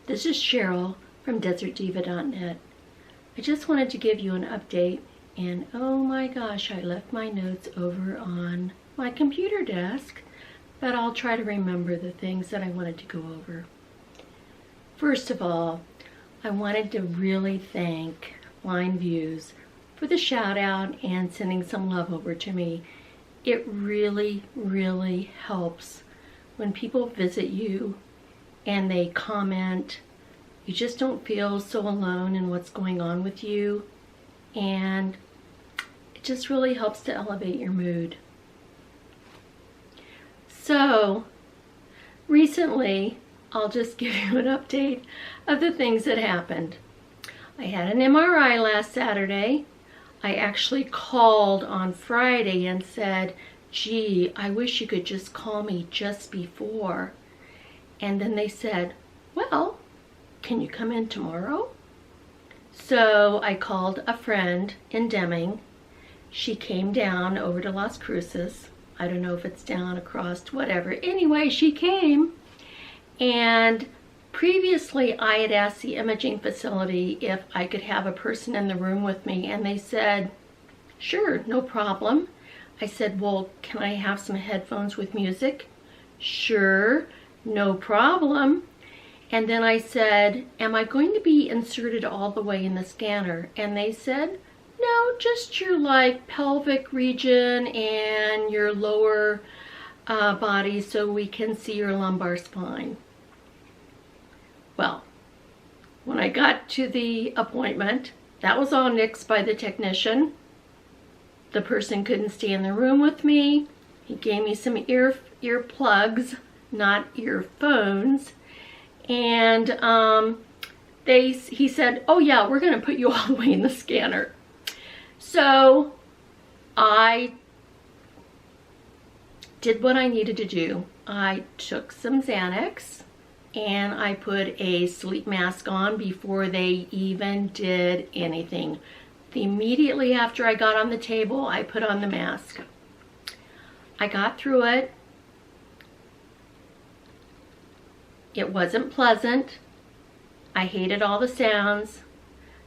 This is Cheryl from DesertDiva.net. I just wanted to give you an update, and oh my gosh, I left my notes over on my computer desk, but I'll try to remember the things that I wanted to go over. First of all, I wanted to really thank Line Views for the shout out and sending some love over to me. It really, really helps when people visit you and they comment. You just don't feel so alone in what's going on with you, and it just really helps to elevate your mood. So recently, I'll just give you an update of the things that happened. I had an MRI last Saturday. I actually called on Friday and said, gee, I wish you could just call me just before. And then they said, well, can you come in tomorrow? So I called a friend in Deming. She came down over to Las Cruces. I don't know if it's down across, whatever. Anyway, she came, and previously I had asked the imaging facility if I could have a person in the room with me, and they said, sure, no problem. I said, well, can I have some headphones with music? Sure, no problem. And then I said, am I going to be inserted all the way in the scanner? And they said, no, just your pelvic region and your lower body so we can see your lumbar spine. Well, when I got to the appointment, that was all nixed by the technician. The person couldn't stay in the room with me. He gave me some ear plugs, not earphones. And he said, oh yeah, we're gonna put you all the way in the scanner. So I did what I needed to do. I took some Xanax and I put a sleep mask on before they even did anything. Immediately after I got on the table, I put on the mask. I got through it. It wasn't pleasant. I hated all the sounds,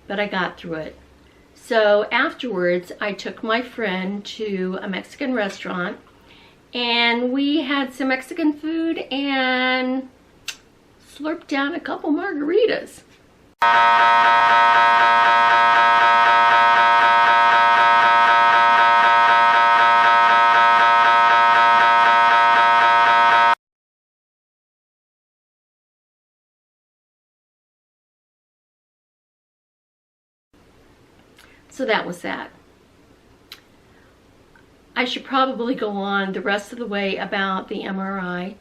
but I got through it. So afterwards, I took my friend to a Mexican restaurant, and we had some Mexican food and slurped down a couple margaritas. So that was that. I should probably go on the rest of the way about the MRI.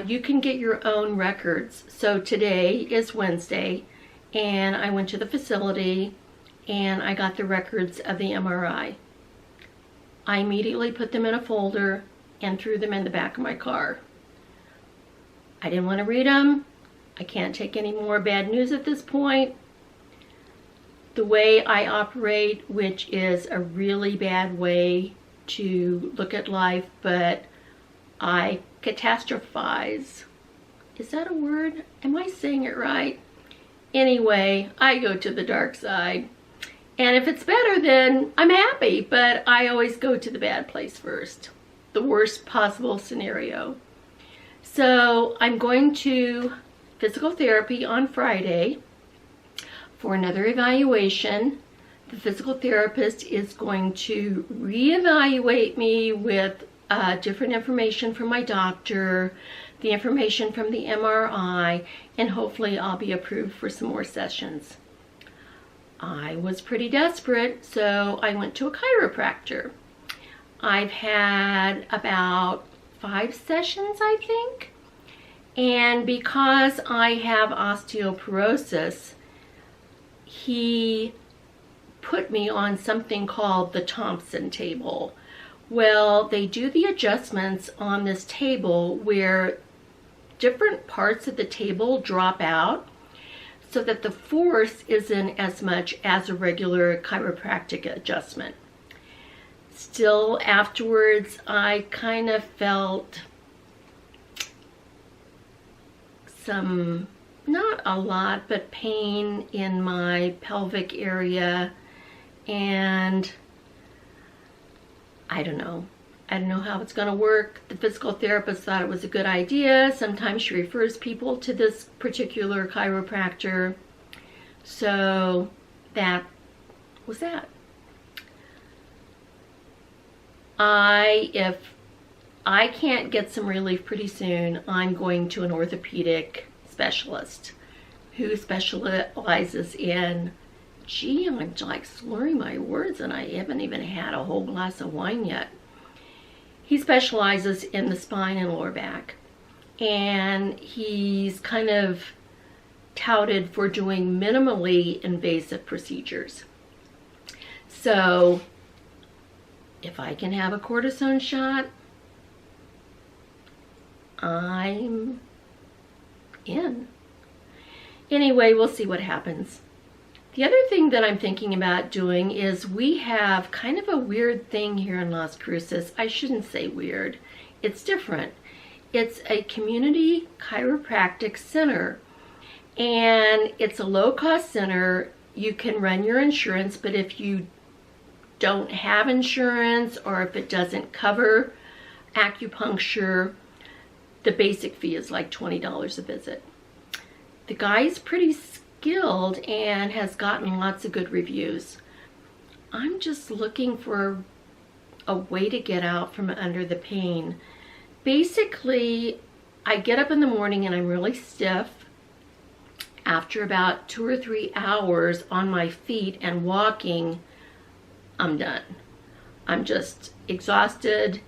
You can get your own records. So today is Wednesday, and I went to the facility and I got the records of the MRI. I immediately put them in a folder and threw them in the back of my car. I didn't want to read them. I can't take any more bad news at this point. The way I operate, which is a really bad way to look at life, but I catastrophize. Is that a word? Am I saying it right? Anyway, I go to the dark side. And if it's better, then I'm happy, but I always go to the bad place first. The worst possible scenario. So I'm going to physical therapy on Friday for another evaluation. The physical therapist is going to reevaluate me with different information from my doctor, the information from the MRI, and hopefully I'll be approved for some more sessions. I was pretty desperate, so I went to a chiropractor. I've had about 5 sessions, I think, and because I have osteoporosis, he put me on something called the Thompson table. Well, they do the adjustments on this table where different parts of the table drop out so that the force isn't as much as a regular chiropractic adjustment. Still, afterwards, I kind of felt some not a lot, but pain in my pelvic area, and I don't know. I don't know how it's going to work. The physical therapist thought it was a good idea. Sometimes she refers people to this particular chiropractor. So that was that. If I can't get some relief pretty soon, I'm going to an orthopedic specialist who specializes in, gee, I'm like slurring my words and I haven't even had a whole glass of wine yet. He specializes in the spine and lower back, and he's kind of touted for doing minimally invasive procedures. So if I can have a cortisone shot, I'm in. Anyway, we'll see what happens. The other thing that I'm thinking about doing is we have kind of a weird thing here in Las Cruces. I shouldn't say weird. It's different. It's a community chiropractic center, and it's a low-cost center. You can run your insurance, but if you don't have insurance or if it doesn't cover acupuncture, the basic fee is like $20 a visit. The guy's pretty skilled and has gotten lots of good reviews. I'm just looking for a way to get out from under the pain. Basically, I get up in the morning and I'm really stiff. After about 2 or 3 hours on my feet and walking, I'm done. I'm just exhausted.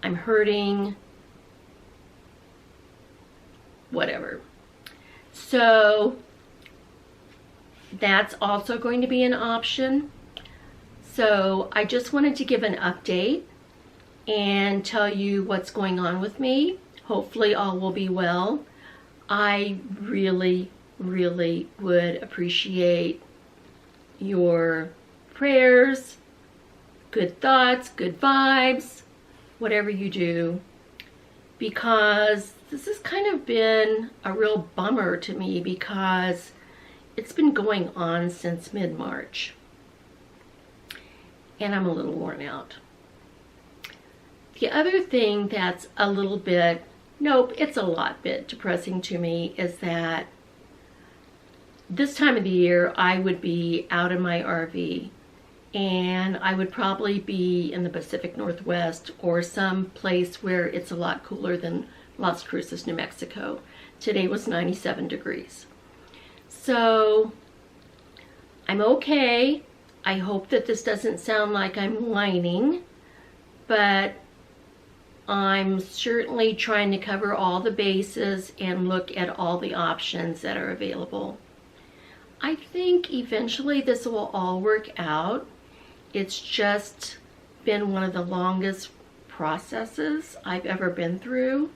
I'm hurting. Whatever. So that's also going to be an option. So I just wanted to give an update and tell you what's going on with me. Hopefully all will be well. I really, really would appreciate your prayers, good thoughts, good vibes, whatever you do, because this has kind of been a real bummer to me because it's been going on since mid-March, and I'm a little worn out. The other thing that's a little bit, nope, it's a lot bit depressing to me is that this time of the year I would be out in my RV, and I would probably be in the Pacific Northwest or some place where it's a lot cooler than Las Cruces, New Mexico. Today was 97 degrees. So I'm okay. I hope that this doesn't sound like I'm whining, but I'm certainly trying to cover all the bases and look at all the options that are available. I think eventually this will all work out. It's just been one of the longest processes I've ever been through,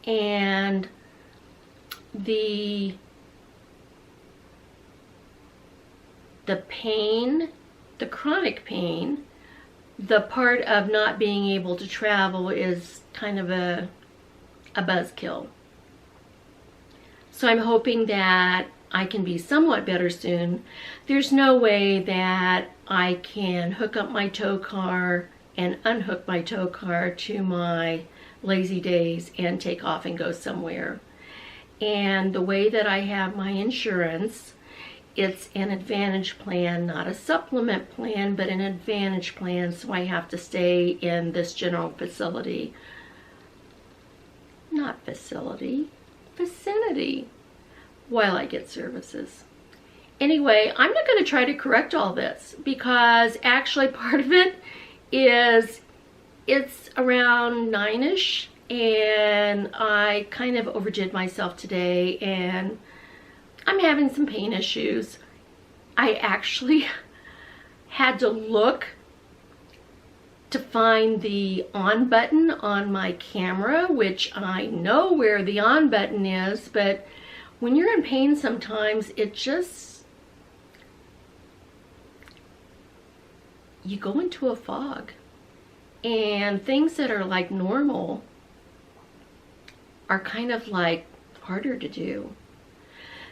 and the pain, the chronic pain, the part of not being able to travel is kind of a buzzkill. So I'm hoping that I can be somewhat better soon. There's no way that I can hook up my tow car and unhook my tow car to my lazy days and take off and go somewhere. And the way that I have my insurance, it's an advantage plan, not a supplement plan, but an advantage plan, so I have to stay in this general facility. Not facility, vicinity, while I get services. Anyway, I'm not going to try to correct all this because actually part of it is it's around 9-ish and I kind of overdid myself today and I'm having some pain issues. I actually had to look to find the on button on my camera, which I know where the on button is, but when you're in pain sometimes it just, you go into a fog and things that are like normal are kind of like harder to do.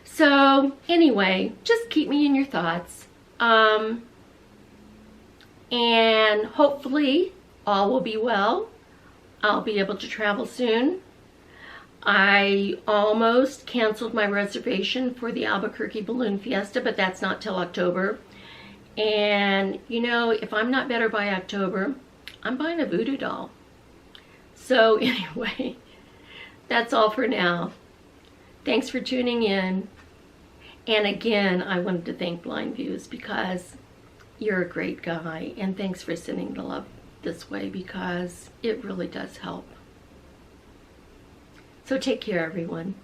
So anyway, just keep me in your thoughts. And hopefully all will be well. I'll be able to travel soon. I almost canceled my reservation for the Albuquerque Balloon Fiesta, but that's not till October. And you know, if I'm not better by October, I'm buying a voodoo doll. So anyway, that's all for now. Thanks for tuning in. And again, I wanted to thank Blind Views because you're a great guy. And thanks for sending the love this way because it really does help. So take care, everyone.